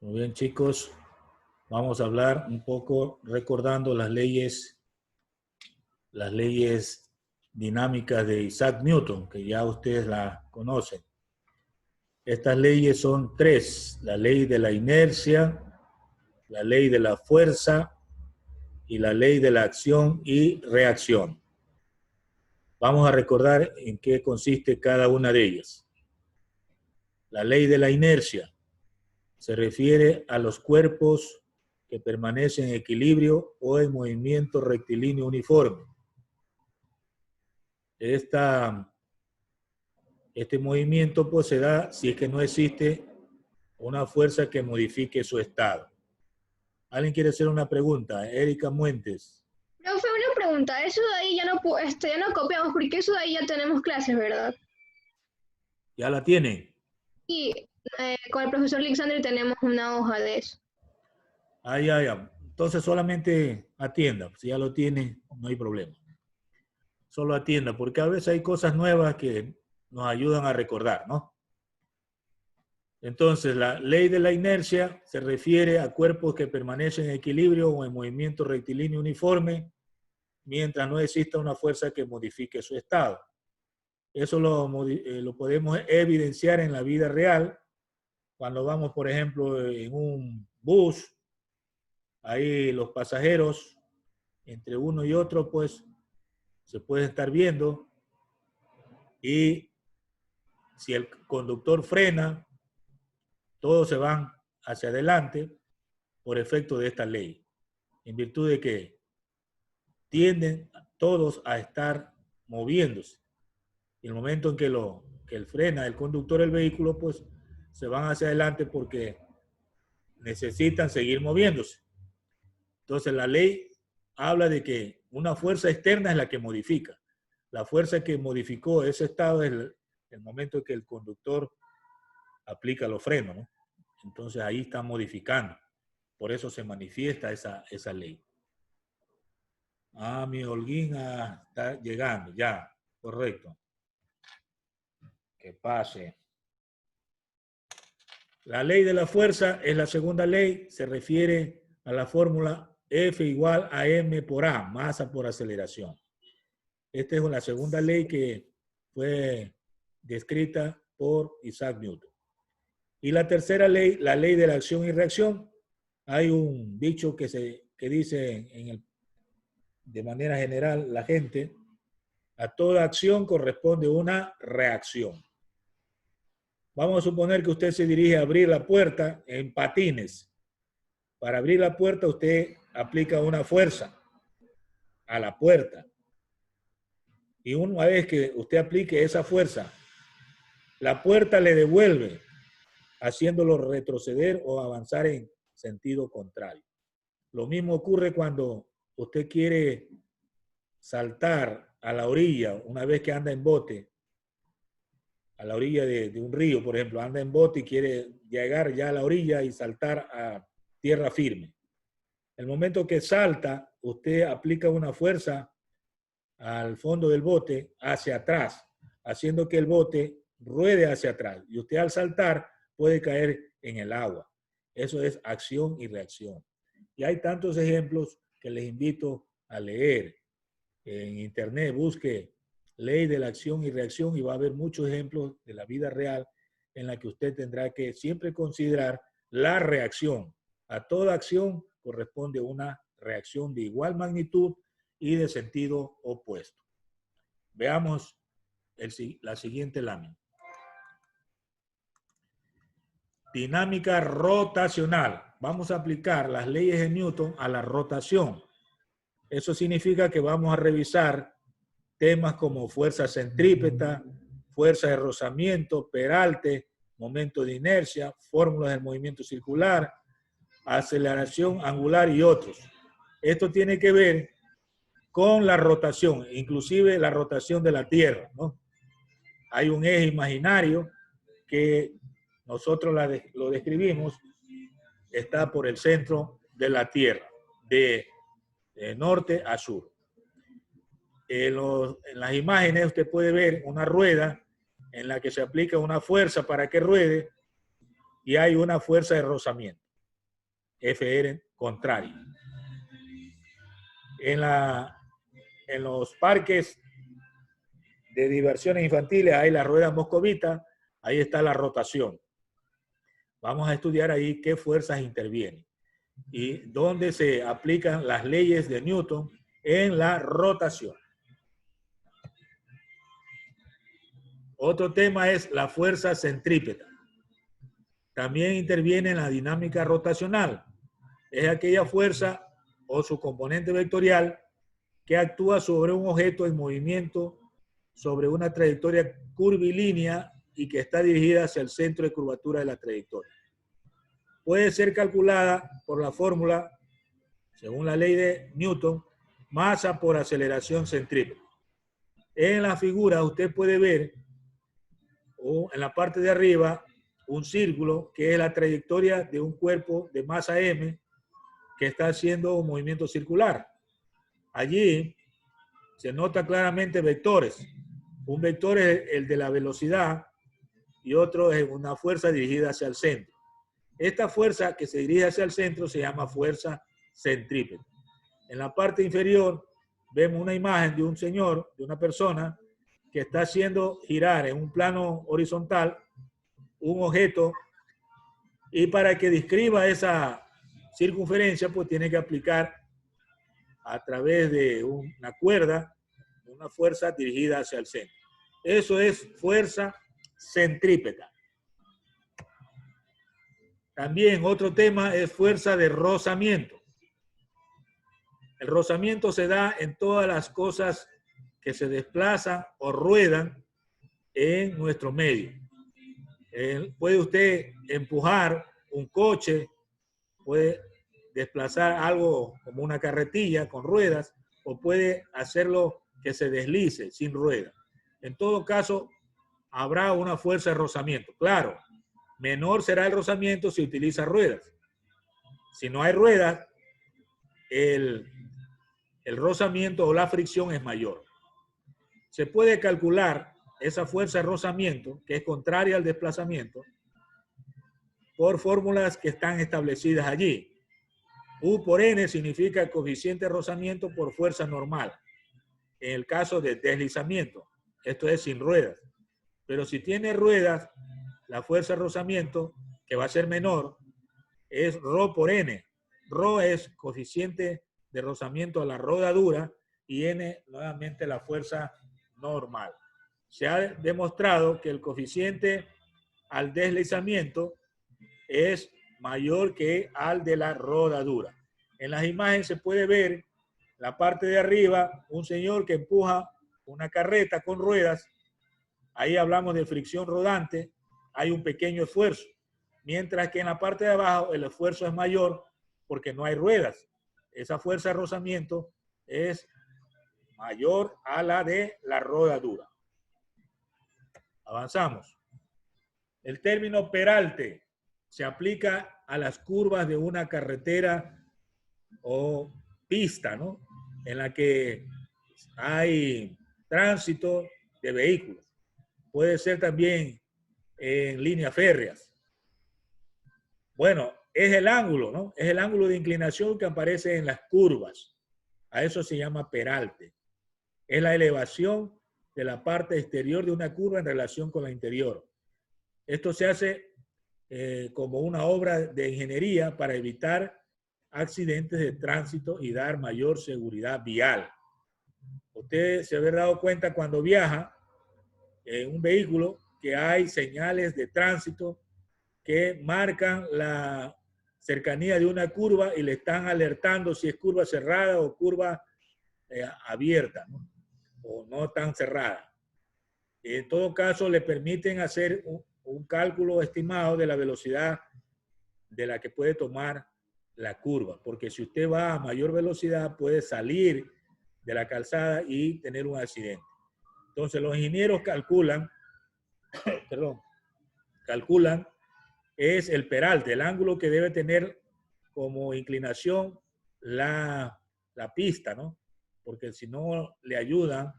Muy bien, chicos. Vamos a hablar un poco recordando las leyes dinámicas de Isaac Newton, que ya ustedes la conocen. Estas leyes son tres: la ley de la inercia, la ley de la fuerza y la ley de la acción y reacción. Vamos a recordar en qué consiste cada una de ellas. La ley de la inercia se refiere a los cuerpos que permanecen en equilibrio o en movimiento rectilíneo uniforme. Este movimiento pues se da si es que no existe una fuerza que modifique su estado. ¿Alguien quiere hacer una pregunta? Erika Muentes. Profe, una pregunta, eso de ahí ya no copiamos porque eso de ahí ya tenemos clases, ¿verdad? ¿Ya la tienen? Y con el profesor Alexander tenemos una hoja de eso. Ya. Entonces solamente atienda. Si ya lo tiene, no hay problema. Solo atienda, porque a veces hay cosas nuevas que nos ayudan a recordar, ¿no? Entonces, la ley de la inercia se refiere a cuerpos que permanecen en equilibrio o en movimiento rectilíneo uniforme mientras no exista una fuerza que modifique su estado. Eso lo podemos evidenciar en la vida real cuando vamos, por ejemplo, en un bus. Ahí los pasajeros, entre uno y otro, pues se pueden estar viendo, y si el conductor frena, todos se van hacia adelante por efecto de esta ley, en virtud de que tienden todos a estar moviéndose. Y el momento en que él frena, el conductor del vehículo, pues se van hacia adelante porque necesitan seguir moviéndose. Entonces la ley habla de que una fuerza externa es la que modifica. La fuerza que modificó ese estado es el momento en que el conductor aplica los frenos, ¿no? Entonces ahí está modificando. Por eso se manifiesta esa ley. Mi Holguín está llegando, ya, correcto. Que pase. La ley de la fuerza es la segunda ley, se refiere a la fórmula F igual a M por A, masa por aceleración. Esta es la segunda ley que fue descrita por Isaac Newton. Y la tercera ley, la ley de la acción y reacción. Hay un dicho que dice de manera general la gente: a toda acción corresponde una reacción. Vamos a suponer que usted se dirige a abrir la puerta en patines. Para abrir la puerta usted aplica una fuerza a la puerta. Y una vez que usted aplique esa fuerza, la puerta le devuelve, haciéndolo retroceder o avanzar en sentido contrario. Lo mismo ocurre cuando usted quiere saltar a la orilla, una vez que anda en bote, a la orilla de un río, por ejemplo, anda en bote y quiere llegar ya a la orilla y saltar a tierra firme. El momento que salta, usted aplica una fuerza al fondo del bote hacia atrás, haciendo que el bote ruede hacia atrás. Y usted al saltar puede caer en el agua. Eso es acción y reacción. Y hay tantos ejemplos que les invito a leer. En internet busque ley de la acción y reacción y va a haber muchos ejemplos de la vida real en la que usted tendrá que siempre considerar la reacción. A toda acción corresponde una reacción de igual magnitud y de sentido opuesto. Veamos la siguiente lámina. Dinámica rotacional. Vamos a aplicar las leyes de Newton a la rotación. Eso significa que vamos a revisar temas como fuerza centrípeta, fuerza de rozamiento, peralte, momento de inercia, fórmulas del movimiento circular, aceleración angular y otros. Esto tiene que ver con la rotación, inclusive la rotación de la Tierra, ¿no? Hay un eje imaginario que nosotros lo describimos, está por el centro de la Tierra, de norte a sur. En las imágenes usted puede ver una rueda en la que se aplica una fuerza para que ruede y hay una fuerza de rozamiento. FR contrario. En los parques de diversiones infantiles hay la rueda moscovita, ahí está la rotación. Vamos a estudiar ahí qué fuerzas intervienen y dónde se aplican las leyes de Newton en la rotación. Otro tema es la fuerza centrípeta. También interviene en la dinámica rotacional. Es aquella fuerza o su componente vectorial que actúa sobre un objeto en movimiento sobre una trayectoria curvilínea y que está dirigida hacia el centro de curvatura de la trayectoria. Puede ser calculada por la fórmula, según la ley de Newton, masa por aceleración centrípeta. En la figura usted puede ver en la parte de arriba un círculo que es la trayectoria de un cuerpo de masa m que está haciendo un movimiento circular. Allí se nota claramente vectores. Un vector es el de la velocidad y otro es una fuerza dirigida hacia el centro. Esta fuerza que se dirige hacia el centro se llama fuerza centrípeta. En la parte inferior vemos una imagen de un señor, de una persona que está haciendo girar en un plano horizontal un objeto, y para que describa esa circunferencia pues tiene que aplicar a través de una cuerda una fuerza dirigida hacia el centro. Eso es fuerza centrípeta. También otro tema es fuerza de rozamiento. El rozamiento se da en todas las cosas que se desplazan o ruedan en nuestro medio. Puede usted empujar un coche, puede desplazar algo como una carretilla con ruedas, o puede hacerlo que se deslice sin ruedas. En todo caso, habrá una fuerza de rozamiento. Claro, menor será el rozamiento si utiliza ruedas. Si no hay ruedas, el rozamiento o la fricción es mayor. Se puede calcular esa fuerza de rozamiento, que es contraria al desplazamiento, por fórmulas que están establecidas allí. U por N significa el coeficiente de rozamiento por fuerza normal. En el caso de deslizamiento, esto es sin ruedas. Pero si tiene ruedas, la fuerza de rozamiento, que va a ser menor, es ρ por N. ρ es coeficiente de rozamiento a la rodadura y N nuevamente la fuerza normal. Se ha demostrado que el coeficiente al deslizamiento es mayor que al de la rodadura. En las imágenes se puede ver la parte de arriba un señor que empuja una carreta con ruedas. Ahí hablamos de fricción rodante, hay un pequeño esfuerzo, mientras que en la parte de abajo el esfuerzo es mayor porque no hay ruedas. Esa fuerza de rozamiento es mayor a la de la rodadura. Avanzamos. El término peralte se aplica a las curvas de una carretera o pista, ¿no?, en la que hay tránsito de vehículos. Puede ser también en líneas férreas. Bueno, es el ángulo, ¿no? Es el ángulo de inclinación que aparece en las curvas. A eso se llama peralte. Es la elevación de la parte exterior de una curva en relación con la interior. Esto se hace como una obra de ingeniería para evitar accidentes de tránsito y dar mayor seguridad vial. Usted se habrá dado cuenta cuando viaja en un vehículo que hay señales de tránsito que marcan la cercanía de una curva y le están alertando si es curva cerrada o curva abierta, ¿no?, o no tan cerrada. En todo caso, le permiten hacer un cálculo estimado de la velocidad de la que puede tomar la curva, porque si usted va a mayor velocidad puede salir de la calzada y tener un accidente. Entonces los ingenieros calculan, calculan es el peralte, el ángulo que debe tener como inclinación la pista, ¿no? Porque si no le ayudan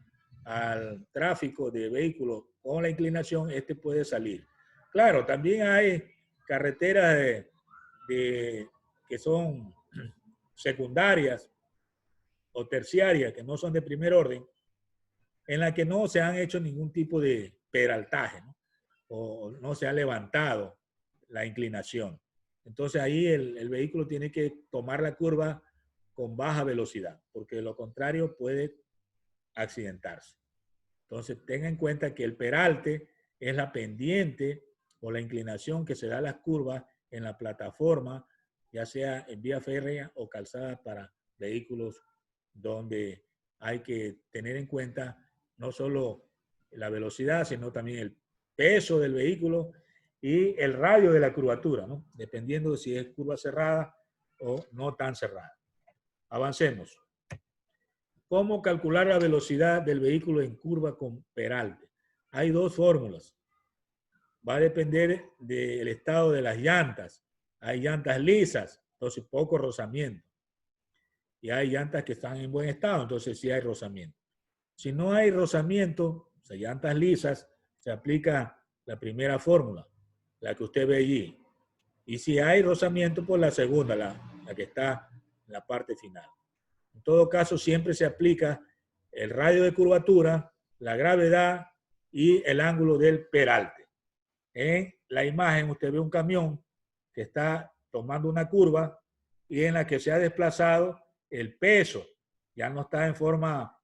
al tráfico de vehículos con la inclinación, este puede salir. Claro, también hay carreteras de que son secundarias o terciarias, que no son de primer orden, en la que no se han hecho ningún tipo de peraltaje, ¿no? O no se ha levantado la inclinación. Entonces ahí el vehículo tiene que tomar la curva con baja velocidad, porque de lo contrario puede accidentarse. Entonces tenga en cuenta que el peralte es la pendiente o la inclinación que se da a las curvas en la plataforma, ya sea en vía férrea o calzada para vehículos donde hay que tener en cuenta no solo la velocidad, sino también el peso del vehículo y el radio de la curvatura, ¿no? Dependiendo de si es curva cerrada o no tan cerrada. Avancemos. ¿Cómo calcular la velocidad del vehículo en curva con peralte? Hay dos fórmulas. Va a depender del estado de las llantas. Hay llantas lisas, entonces poco rozamiento. Y hay llantas que están en buen estado, entonces sí hay rozamiento. Si no hay rozamiento, o sea, llantas lisas, se aplica la primera fórmula, la que usted ve allí. Y si hay rozamiento, pues la segunda, la que está en la parte final. En todo caso, siempre se aplica el radio de curvatura, la gravedad y el ángulo del peralte. En la imagen usted ve un camión que está tomando una curva y en la que se ha desplazado el peso. Ya no está en forma,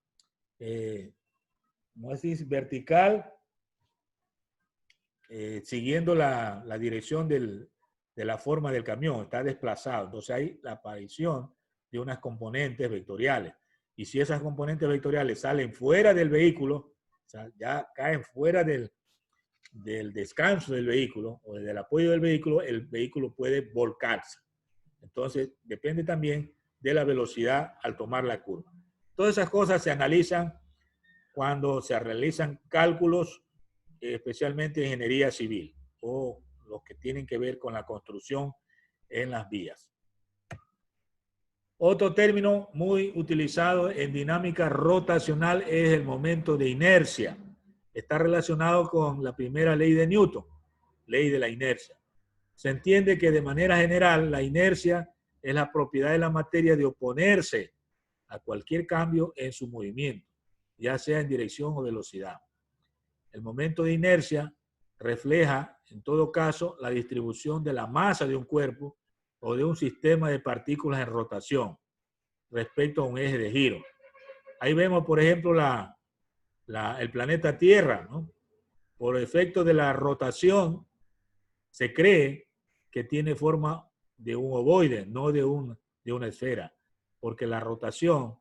no es vertical, siguiendo la dirección de la forma del camión, está desplazado. Entonces hay la aparición de unas componentes vectoriales. Y si esas componentes vectoriales salen fuera del vehículo, o sea, ya caen fuera del descanso del vehículo o del apoyo del vehículo, el vehículo puede volcarse. Entonces, depende también de la velocidad al tomar la curva. Todas esas cosas se analizan cuando se realizan cálculos, especialmente en ingeniería civil o los que tienen que ver con la construcción en las vías. Otro término muy utilizado en dinámica rotacional es el momento de inercia. Está relacionado con la primera ley de Newton, ley de la inercia. Se entiende que de manera general la inercia es la propiedad de la materia de oponerse a cualquier cambio en su movimiento, ya sea en dirección o velocidad. El momento de inercia refleja, en todo caso, la distribución de la masa de un cuerpo o de un sistema de partículas en rotación respecto a un eje de giro. Ahí vemos, por ejemplo, el planeta Tierra, ¿no? Por efecto de la rotación, se cree que tiene forma de un ovoide, no de una esfera, porque la rotación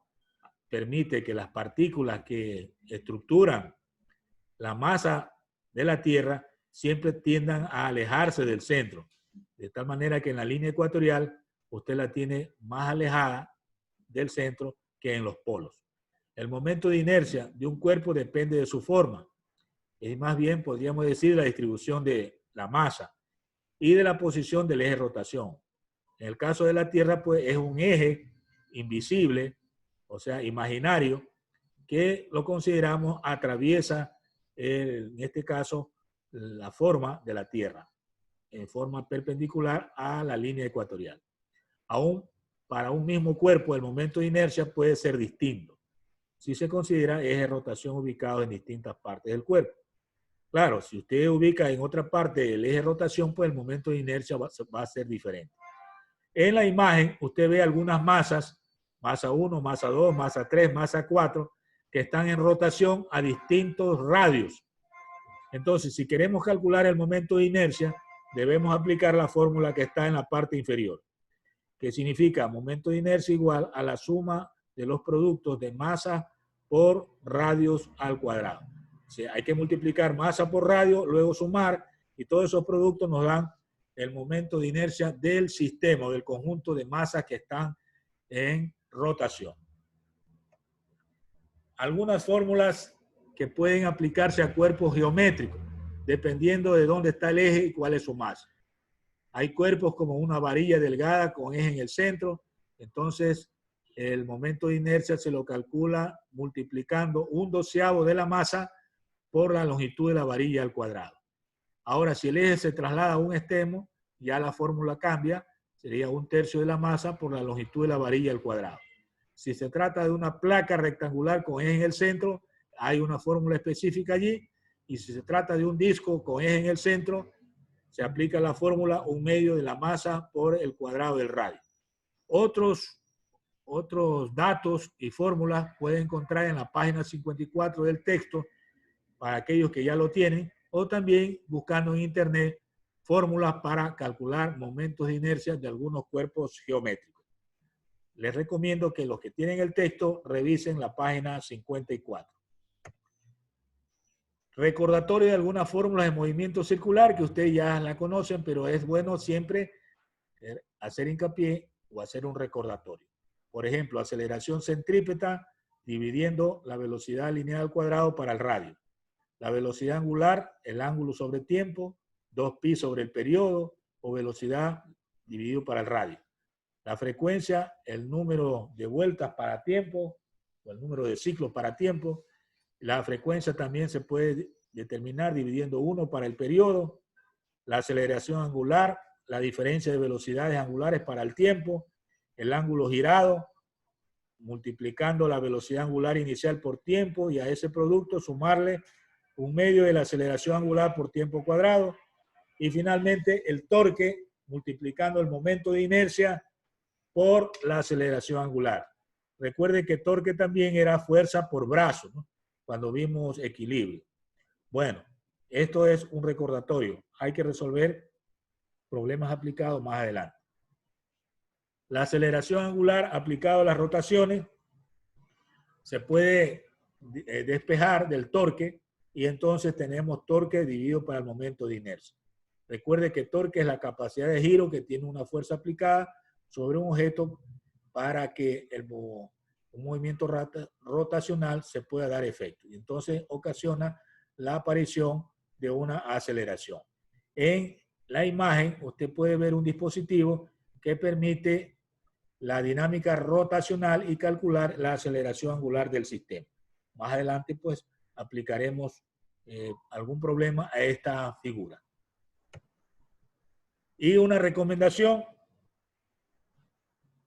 permite que las partículas que estructuran la masa de la Tierra siempre tiendan a alejarse del centro, de tal manera que en la línea ecuatorial usted la tiene más alejada del centro que en los polos. El momento de inercia de un cuerpo depende de su forma, es más bien, podríamos decir, la distribución de la masa y de la posición del eje de rotación. En el caso de la Tierra, pues es un eje invisible, o sea, imaginario, que lo consideramos atraviesa, en este caso, la forma de la Tierra, en forma perpendicular a la línea ecuatorial. Aún para un mismo cuerpo, el momento de inercia puede ser distinto, si se considera ejes de rotación ubicados en distintas partes del cuerpo. Claro, si usted ubica en otra parte el eje de rotación, pues el momento de inercia va a ser diferente. En la imagen, usted ve algunas masas, masa 1, masa 2, masa 3, masa 4, que están en rotación a distintos radios. Entonces, si queremos calcular el momento de inercia, debemos aplicar la fórmula que está en la parte inferior, que significa momento de inercia igual a la suma de los productos de masa por radios al cuadrado. O sea, hay que multiplicar masa por radio, luego sumar, y todos esos productos nos dan el momento de inercia del sistema, del conjunto de masas que están en rotación. Algunas fórmulas que pueden aplicarse a cuerpos geométricos, dependiendo de dónde está el eje y cuál es su masa. Hay cuerpos como una varilla delgada con eje en el centro, entonces el momento de inercia se lo calcula multiplicando 1/12 de la masa por la longitud de la varilla al cuadrado. Ahora, si el eje se traslada a un extremo, ya la fórmula cambia, sería 1/3 de la masa por la longitud de la varilla al cuadrado. Si se trata de una placa rectangular con eje en el centro, hay una fórmula específica allí, y si se trata de un disco con eje en el centro, se aplica la fórmula 1/2 de la masa por el cuadrado del radio. Otros datos y fórmulas pueden encontrar en la página 54 del texto para aquellos que ya lo tienen, o también buscando en internet fórmulas para calcular momentos de inercia de algunos cuerpos geométricos. Les recomiendo que los que tienen el texto revisen la página 54. Recordatorio de algunas fórmulas de movimiento circular que ustedes ya la conocen, pero es bueno siempre hacer hincapié o hacer un recordatorio. Por ejemplo, aceleración centrípeta dividiendo la velocidad lineal al cuadrado para el radio. La velocidad angular, el ángulo sobre tiempo, 2pi sobre el periodo, o velocidad dividido para el radio. La frecuencia, el número de vueltas para tiempo, o el número de ciclos para tiempo. La frecuencia también se puede determinar dividiendo 1 para el periodo. La aceleración angular, la diferencia de velocidades angulares para el tiempo, el ángulo girado, multiplicando la velocidad angular inicial por tiempo, y a ese producto sumarle 1/2 de la aceleración angular por tiempo cuadrado. Y finalmente el torque, multiplicando el momento de inercia por la aceleración angular. Recuerden que torque también era fuerza por brazo, ¿no?, cuando vimos equilibrio. Bueno, esto es un recordatorio. Hay que resolver problemas aplicados más adelante. La aceleración angular aplicada a las rotaciones se puede despejar del torque, y entonces tenemos torque dividido para el momento de inercia. Recuerde que torque es la capacidad de giro que tiene una fuerza aplicada sobre un objeto para que un movimiento rotacional se pueda dar efecto. Y entonces ocasiona la aparición de una aceleración. En la imagen usted puede ver un dispositivo que permite la dinámica rotacional y calcular la aceleración angular del sistema. Más adelante pues aplicaremos algún problema a esta figura. Y una recomendación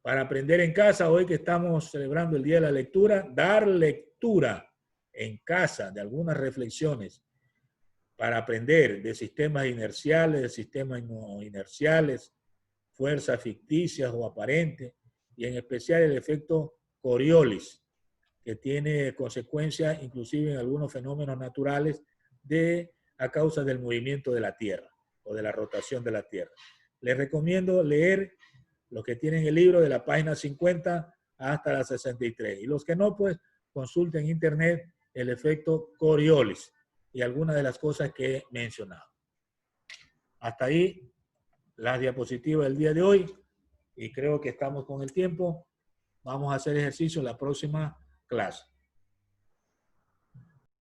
para aprender en casa, hoy que estamos celebrando el Día de la Lectura: dar lectura en casa de algunas reflexiones para aprender de sistemas inerciales, de sistemas no inerciales, fuerzas ficticias o aparentes, y en especial el efecto Coriolis, que tiene consecuencias inclusive en algunos fenómenos naturales a causa del movimiento de la Tierra o de la rotación de la Tierra. Les recomiendo leer los que tienen el libro de la página 50 hasta la 63. Y los que no, pues consulten en internet el efecto Coriolis y algunas de las cosas que he mencionado. Hasta ahí las diapositivas del día de hoy, y creo que estamos con el tiempo. Vamos a hacer ejercicio en la próxima clase.